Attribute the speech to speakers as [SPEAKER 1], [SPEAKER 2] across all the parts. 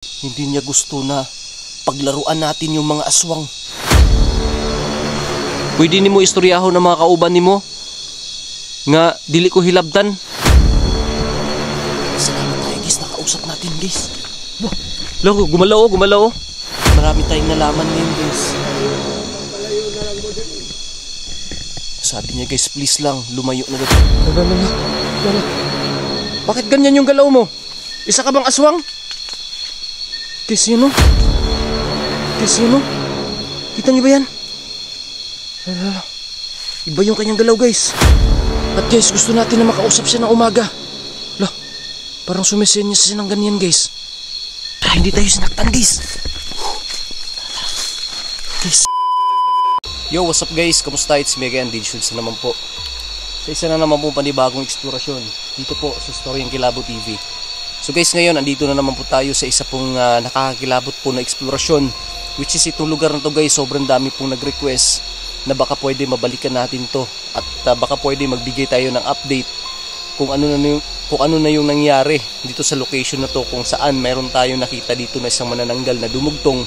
[SPEAKER 1] Hindi niya gusto na paglaruan natin yung mga aswang. Pwede nimo istoryahon ng mga kauban nimo nga dili ko hilabdan. Salamat tayo guys, nakausap natin guys. Loko, gumalaw. Marami tayong nalaman ngayon guys. Sabi niya guys, please lang, lumayo na dito. Lala. Bakit ganyan yung galaw mo? Isa ka bang aswang? Sino? Kita niyo ba yan? Lala. Iba yung kanyang galaw guys. At guys, gusto natin na makausap siya ng umaga. Lah, parang sumisenyas siya ng ganyan guys. Tara, hindi tayo sinaktan guys. Guys. Yo, what's up guys? Kamusta? It's me again, Didshuds na naman po. Sa isa na naman po panibagong eksplorasyon dito po sa Storyang Kilabot TV. So guys, ngayon andito na naman po tayo sa isa pong nakakakilabot po na eksplorasyon, which is itong lugar na to guys. Sobrang dami pong nag-request na baka pwede mabalikan natin to at baka pwede magbigay tayo ng update kung ano na yung nangyari dito sa location na to, kung saan meron tayong nakita dito na isang manananggal na dumugtong.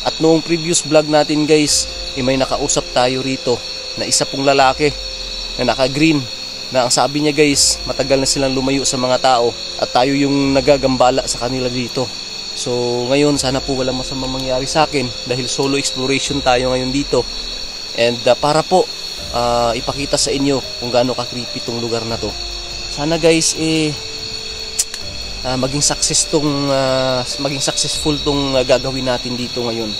[SPEAKER 1] At noong previous vlog natin guys, may nakausap tayo rito na isa pong lalaki na naka-green, na ang sabi niya guys, matagal na silang lumayo sa mga tao at tayo yung nagagambala sa kanila dito. So ngayon sana po walang masamang mangyari sa akin dahil solo exploration tayo ngayon dito. And para po ipakita sa inyo kung gaano ka-creepy tong lugar na to. Sana guys maging successful tong gagawin natin dito ngayon.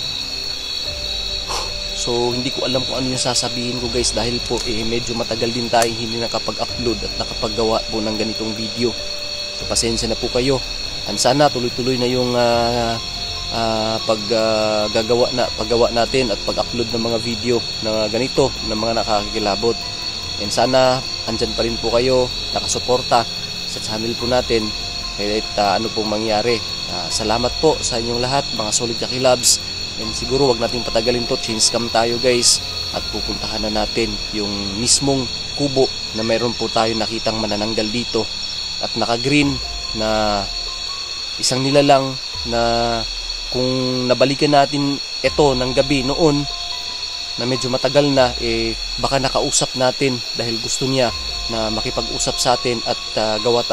[SPEAKER 1] So hindi ko alam kung ano yung sasabihin ko guys dahil po medyo matagal din tayo hindi nakapag-upload at nakapaggawa po ng ganitong video. So pasensya na po kayo. And sana tuloy-tuloy na yung paggawa natin at pag-upload ng mga video na ganito ng mga nakakakilabot. And sana andyan pa rin po kayo nakasuporta sa channel po natin kahit ano pong mangyari. Salamat po sa inyong lahat mga solid kakilabs. And siguro wag natin patagalin to, change cam tayo guys at pupuntahan na natin yung mismong kubo na mayroon po tayo nakitang manananggal dito at naka-green na isang nilalang na kung nabalikan natin ito ng gabi noon na medyo matagal na, baka nakausap natin dahil gusto niya na makipag-usap sa atin at gawa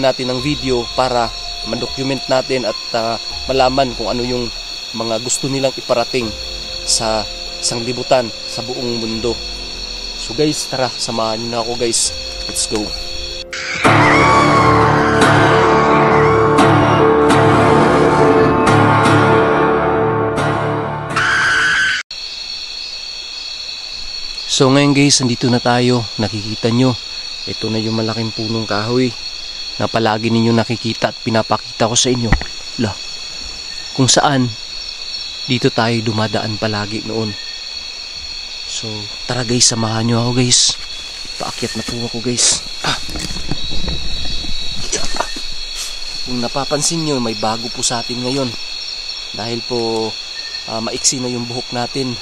[SPEAKER 1] natin ng video para ma-document natin at malaman kung ano yung mga gusto nilang iparating sa sanglibutan sa buong mundo. So guys, tara, samahan niyo na ako guys. Let's go. So ngayon guys, andito na tayo. Nakikita nyo, ito na yung malaking punong kahoy na palagi ninyo nakikita at pinapakita ko sa inyo. Lah, kung saan dito tayo dumadaan palagi noon. So tara guys, samahan nyo ako guys. Paakyat na po ako guys. Kung napapansin nyo, may bago po sa atin ngayon dahil po maiksi na yung buhok natin.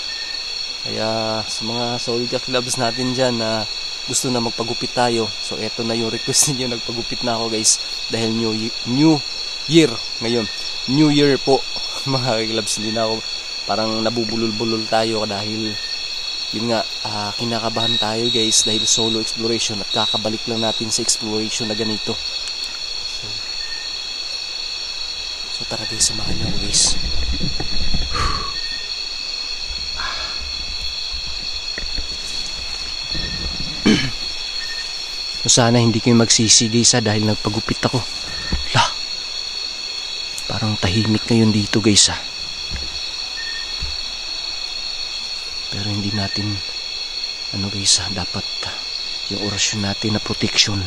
[SPEAKER 1] Kaya sa mga solid clubs natin dyan na gusto na magpagupit tayo, so eto na yung request niyo, nagpagupit na ako guys dahil new year ngayon. New year po mga clubs, hindi na ako parang nabubulol-bulol tayo dahil yun nga, kinakabahan tayo guys dahil solo exploration at kakabalik lang natin sa exploration na ganito. So tara guys, samahan nyo guys. Sana hindi kayo magsisi guys dahil nagpagupit ako. Lah, parang tahimik ngayon dito guys pero hindi natin guys dapat yung orasyon natin na protection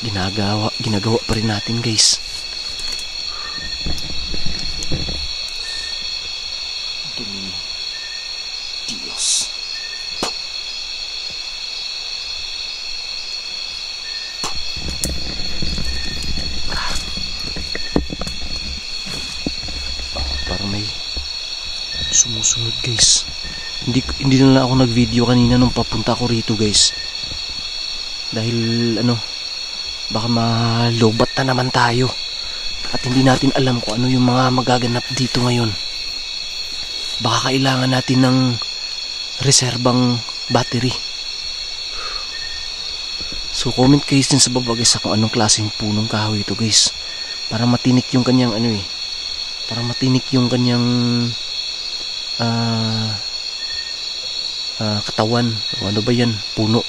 [SPEAKER 1] ginagawa pa rin natin guys. Dios. Parang may sumusunod guys. Hindi na lang ako nag-video kanina nung papunta ko rito guys. Dahil Baka malubat na naman tayo. At hindi natin alam kung ano yung mga magaganap dito ngayon. Baka kailangan natin ng reserbang battery. So comment guys din sa baba guys kung anong klaseng punong kahoy ito guys. Para matinik yung kanyang para matinik yung kanyang katawan. O ano ba yan? Puno.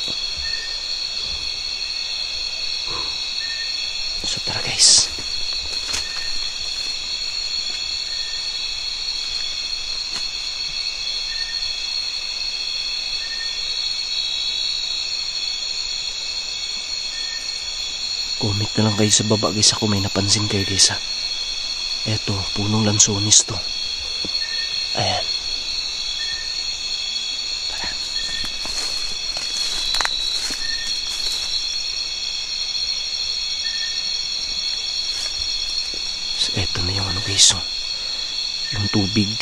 [SPEAKER 1] So tara guys. Comment na lang kayo sa baba guys kung may napansin kayo guys ha. Eto, punong lansonis to. Ayan. Tara. So eto na yung guys oh. Yung tubig.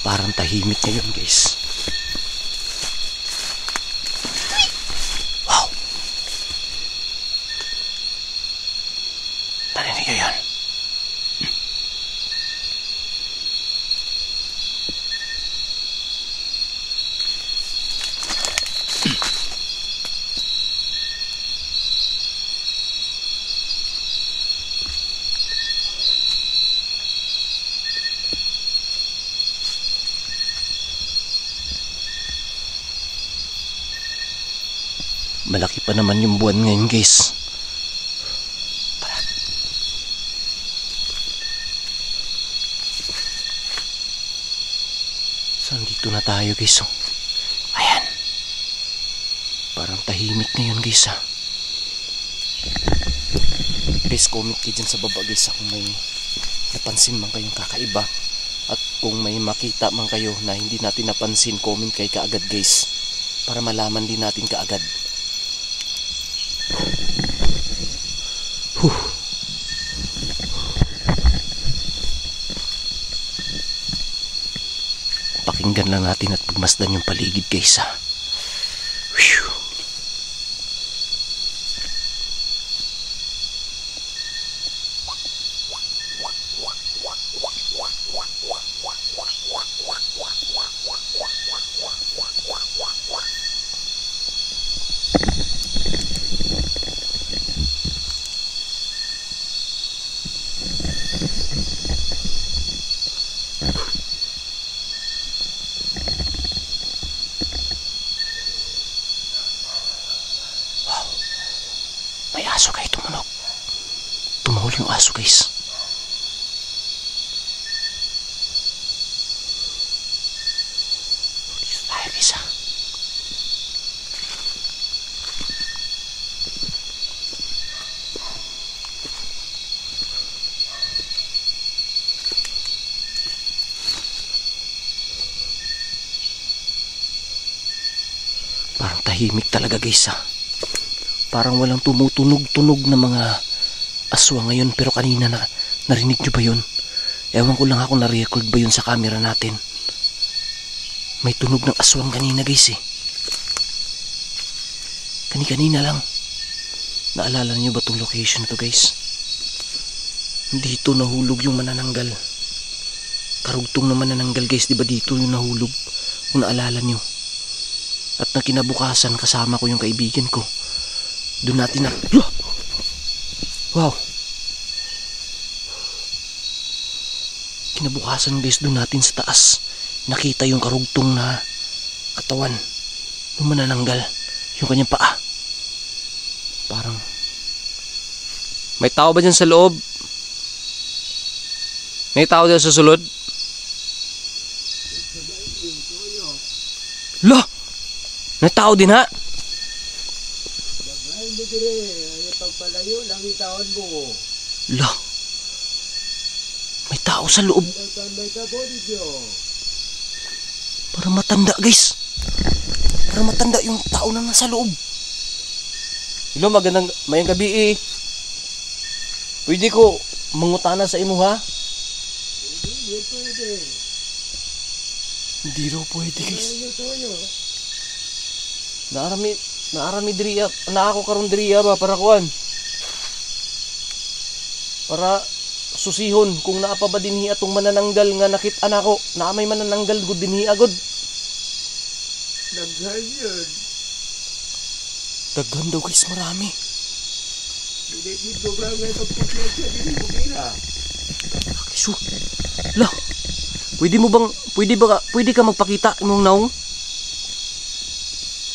[SPEAKER 1] Parang tahimik ngayon guys. Narinig ko yun. Malaki pa naman yung buwan ngayon guys. So, andito na tayo guys oh. Ayan. Parang tahimik na yun guys ha. Guys, comment kayo dyan sa baba guys kung may napansin man kayong kakaiba. At kung may makita man kayo na hindi natin napansin, comment kayo kaagad guys. Para malaman din natin kaagad. Pakinggan lang natin at pagmasdan yung paligid guys ha. Whew. May aso guys, tumunog. Tumahol yung aso guys. Dito tayo guys ha. Parang tahimik talaga guys ha. Parang walang tumutunog-tunog na mga aswang ngayon. Pero kanina narinig nyo ba yun? Ewan ko lang ako na-record ba yun sa camera natin. May tunog ng aswang kanina guys eh. Kanina lang. Naalala nyo ba itong location na to guys? Dito nahulog yung manananggal. Karugtong na manananggal guys. Diba dito yung nahulog? Kung naalala nyo. At na kinabukasan kasama ko yung kaibigan ko. Doon natin na... Wow! Kinabukasan guys, doon natin sa taas nakita yung karugtong na katawan nung manananggal yung kanyang paa. Parang may tao ba dyan sa loob? May tao dyan sa sulod? Lah! May tao din ha?
[SPEAKER 2] Pagpalayo lang itaon mo.
[SPEAKER 1] Lah. May tao sa loob. Para matanda guys. Para matanda yung tao na nasa loob. Hello, magandang mayang gabi eh. Pwede ko mangutana sa imo ha?
[SPEAKER 2] Hindi pwede.
[SPEAKER 1] Hindi raw pwede guys. Narami naaran mi diriya, na ako karon diriya ba para kuan. Para susihon kung naa pa ba dinhi atong manananggal nga nakit-an ako. Naa may manananggal gud dinhi agod.
[SPEAKER 2] Daghan yun.
[SPEAKER 1] Daghan daw guys, marami.
[SPEAKER 2] Dito ba nga pagpupyan siya din mo kina?
[SPEAKER 1] Kiso. Lah. Pwede ka magpakita imong naong?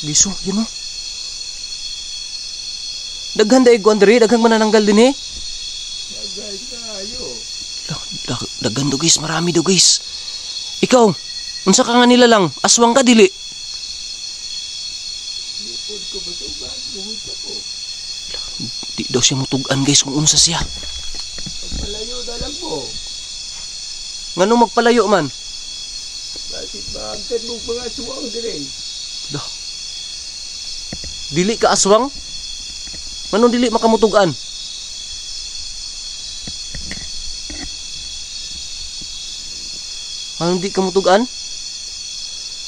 [SPEAKER 1] Giso, yun o. Daghan daig kuan diri, daghang manananggal din eh.
[SPEAKER 2] Daghan kayo.
[SPEAKER 1] Daghan daw guys, marami daw guys. Ikaw, unsa ka nga nila lang, aswang ka dili.
[SPEAKER 2] Lipod ko ba ito ba? Buhit ako.
[SPEAKER 1] Di daw siya mutugan guys kung unsa siya.
[SPEAKER 2] Pagpalayo na lang mo.
[SPEAKER 1] Nganong magpalayo man?
[SPEAKER 2] Bakit ba ang tanong mga suwang din?
[SPEAKER 1] Dah. Dili ka aswang? Nganong dili makamutugan? Anong di ka mutugan?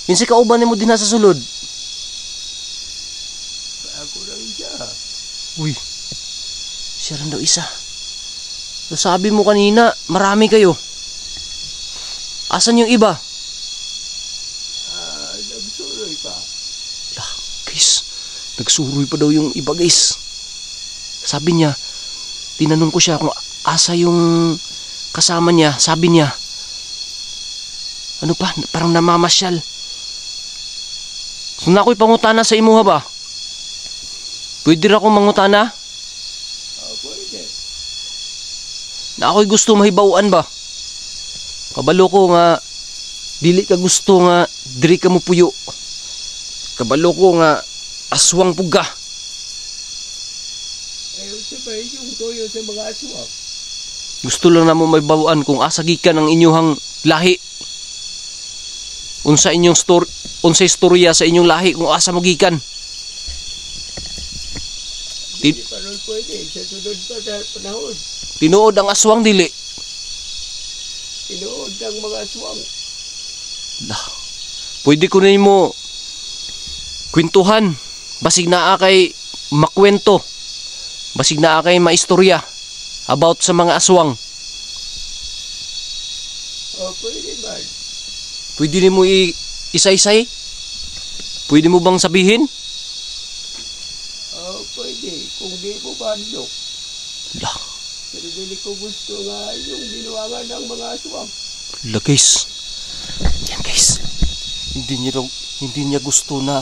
[SPEAKER 1] Minsi ka uban mo din sa sulod.
[SPEAKER 2] Ako lang siya.
[SPEAKER 1] Uy. Siya rin daw isa. Sabi mo kanina, marami kayo. Asan yung iba?
[SPEAKER 2] Nagsuroy pa.
[SPEAKER 1] Lah, guys. Nagsuroy pa daw yung iba, guys. Sabi niya, tinanong ko siya kung asa yung kasama niya. Sabi niya, ano pa, parang namamasyal. Kung ako'y pangutana sa imuha ba? Pwede ra akong mangutana?
[SPEAKER 2] Pwede.
[SPEAKER 1] Na ako'y gusto mahibawan ba? Kabalo ko nga dili ka gusto nga diri ka mo puyo. Kabalo ko nga aswang puga.
[SPEAKER 2] Ayaw sabay yung toyo sa mga aswang.
[SPEAKER 1] Gusto lang namo mahibawan kung asa gikan ang inyuhang lahi. Unsa inyong unsay istorya sa inyong lahi kung asa mo gikan.
[SPEAKER 2] Hindi pa rin pwede. Sa sunod pa na panahon.
[SPEAKER 1] Tinuod ang aswang dili.
[SPEAKER 2] Inood ng mga aswang.
[SPEAKER 1] Lah. Pwede ko nimo kwentuhan. Basig naa kay makwento. Basig naa kay maistorya about sa mga aswang.
[SPEAKER 2] Pwede ba?
[SPEAKER 1] Pwede nimo isa-isay? Pwede mo bang sabihin?
[SPEAKER 2] Pwede. Kung di mo bandok.
[SPEAKER 1] Lah.
[SPEAKER 2] Pero dili ko gusto nga yung binuwangan ng mga aswang.
[SPEAKER 1] Lah guys. Yan guys. Hindi niya gusto na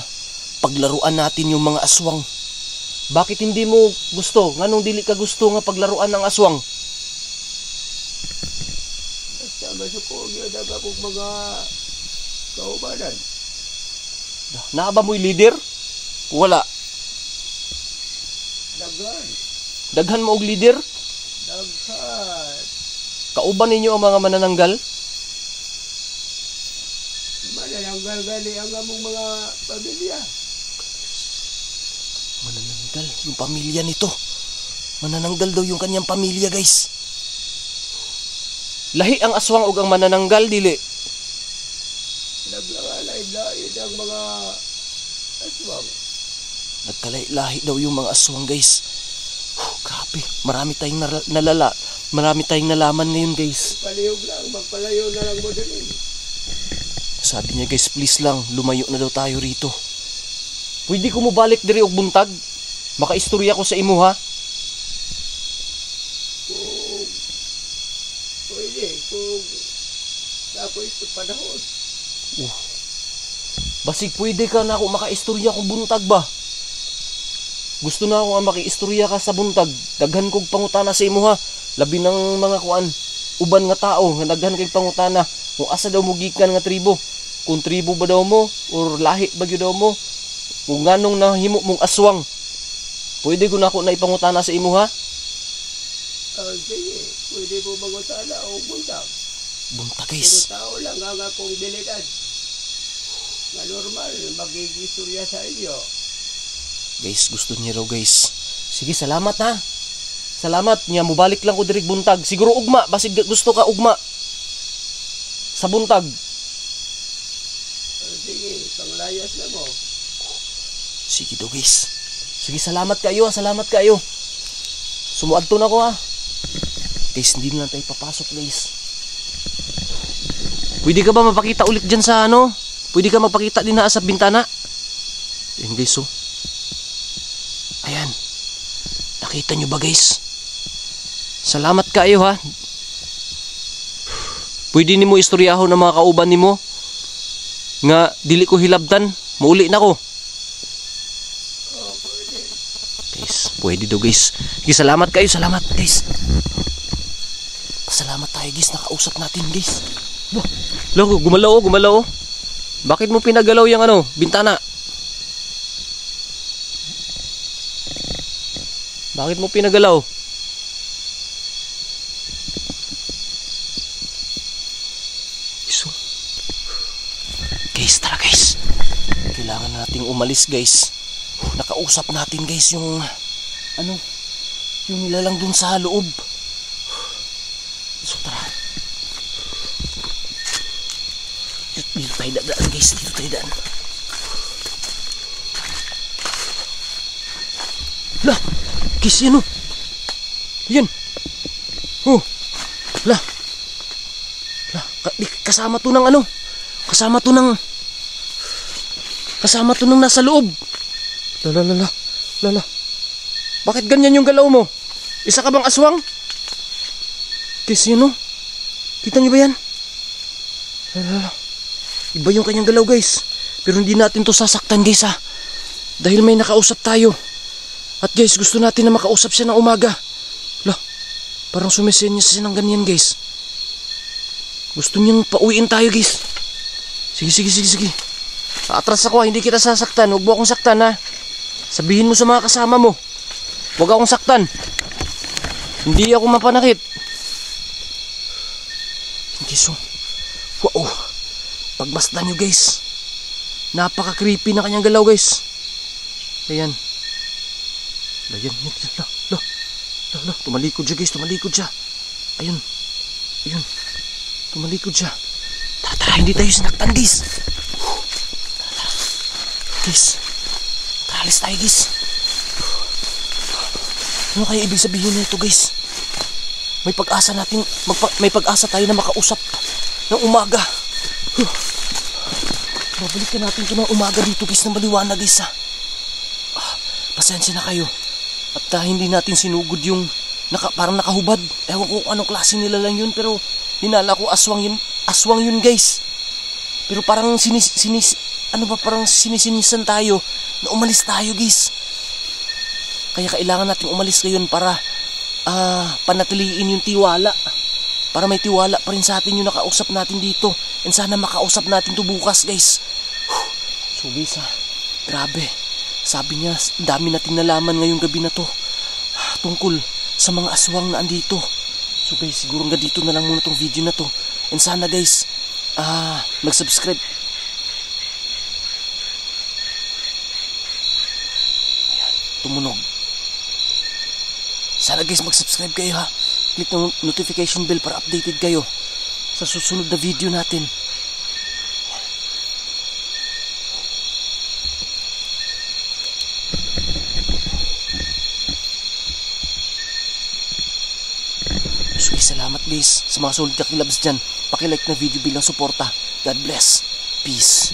[SPEAKER 1] paglaruan natin yung mga aswang. Bakit hindi mo gusto? Nganong dili ka gusto nga paglaruan ng aswang?
[SPEAKER 2] Basta masukog yun ang akong mga kaubanan.
[SPEAKER 1] Naa ba mo'y leader? Wala.
[SPEAKER 2] Daghan.
[SPEAKER 1] Daghan mo og leader?
[SPEAKER 2] Daghan.
[SPEAKER 1] Kauban ninyo ang mga manananggal?
[SPEAKER 2] Manananggal gali ang among mga pamilya.
[SPEAKER 1] Manananggal yung pamilya nito. Manananggal daw yung kanyang pamilya guys. Lahi ang aswang ug ang manananggal dili.
[SPEAKER 2] Naglalay-laid ang mga aswang.
[SPEAKER 1] Nagkalay-lahi daw yung mga aswang guys. Grabe, marami tayong marami tayong nalaman ngayon guys.
[SPEAKER 2] Palihog lang, magpalayo na lang mo din.
[SPEAKER 1] Sabi niya guys, please lang, lumayo na daw tayo rito. Pwede ko mo balik diri og buntag? Makaistorya ko sa imo ha?
[SPEAKER 2] Kung pwede, kung tapos ito panahon.
[SPEAKER 1] Basig pwede ka na ako makaistorya ko buntag ba? Gusto na ako nga makiistorya ka sa buntag. Daghan kog pangutana sa imo ha. Labi ng mga kuan, uban nga tao nga daghan kay pangutana kung asa daw mo gikan nga tribo. Kung tribo ba daw mo or lahi ba gyud daw mo? Kung nganong nahimo mong aswang. Pwede ko na ako na ipangutana sa imo ha?
[SPEAKER 2] Sige, pwede mo mangutana o buntag.
[SPEAKER 1] Buntag
[SPEAKER 2] Pero
[SPEAKER 1] guys.
[SPEAKER 2] tao lang ang akong delegad. Nga normal, magigistorya sa inyo.
[SPEAKER 1] Guys, gusto niya raw guys. Sige, salamat ha. Salamat niya, mubalik lang ko diri buntag. Siguro ugma, basig gusto ka ugma. Sa buntag.
[SPEAKER 2] Sige, panglayas na mo.
[SPEAKER 1] Sige daw guys. Sige, salamat kayo. Salamat kayo. Sumuadto na ko ha. Guys, hindi na lang tayo papasok guys. Pwede ka ba mapakita ulit dyan sa ano? Pwede ka magpakita din na sa bintana. Ayan guys oh. Ayan. Nakita nyo ba guys? Salamat kayo ha. Pwede nimo istoryahon ng mga kauban nimo nga dili ko hilabtan, mauli na ko. Guys, pwede do guys. Guys, salamat kayo, salamat guys. Pasalamat tayo guys, nakausap natin guys. Lo, gumalaw, gumalaw. Bakit mo pinagalaw yung ano, bintana? Bakit mo pinagalaw? Guys, tara guys. Kailangan nating umalis guys. Nakausap natin guys yung ano, yung nilalang dun sa loob. So tara. Dito tayo dadaan guys, dito tayo daan. Lah, guys yan oh. Yan. Oh. Lah. Lah, kasama to ng ano? Kasama to ng nasa loob. Lala. Bakit ganyan yung galaw mo? Isa ka bang aswang? Guys, yun o. Kita nyo ba yan? Lala. Iba yung kanyang galaw guys. Pero hindi natin to sasaktan guys ha. Dahil may nakausap tayo. At guys, gusto natin na makausap siya ng umaga. Lah, parang sumisenyas siya ng ganyan guys. Gusto niyang pauwiin tayo guys. Sige. Atras ako ha, hindi kita sasaktan. Huwag mo akong saktan ha. Sabihin mo sa mga kasama mo. Huwag akong saktan. Hindi ako mapanakit. Guys, wow. Pagmasdan nyo guys. Napaka-creepy na kanyang galaw guys. Ayan. Tumalikod siya guys, tumalikod siya. Ayun. Tumalikod siya. Tara, hindi tayo sinaktan guys. Tara. Guys, alis tayo guys. Ano kaya ibig sabihin nito guys? May pag-asa tayo na makausap ng umaga. Babalikan natin ito ng umaga dito guys, ng maliwanag guys ha. Pasensya na kayo. At hindi natin sinugod yung parang nakahubad. Ewan ko anong klase nila lang yun, pero hinala ko aswang yun guys. Pero parang parang sinisinisan tayo na umalis tayo guys. Kaya kailangan natin umalis ngayon para panatiliin yung tiwala. Para may tiwala pa rin sa atin yung nakausap natin dito. And sana makausap natin to bukas guys. So guys grabe. Sabi niya, dami nating nalaman ngayong gabi na to tungkol sa mga aswang na andito. So guys, siguro hanggang dito na lang muna tong video na to. And sana guys, mag-subscribe. Ayan, tumunog. Sana guys, mag-subscribe kayo ha. Click ng notification bell para updated kayo sa susunod na video natin. So guys, salamat guys sa mga solid kakilabs dyan. Pakilike na video bilang suporta. God bless. Peace.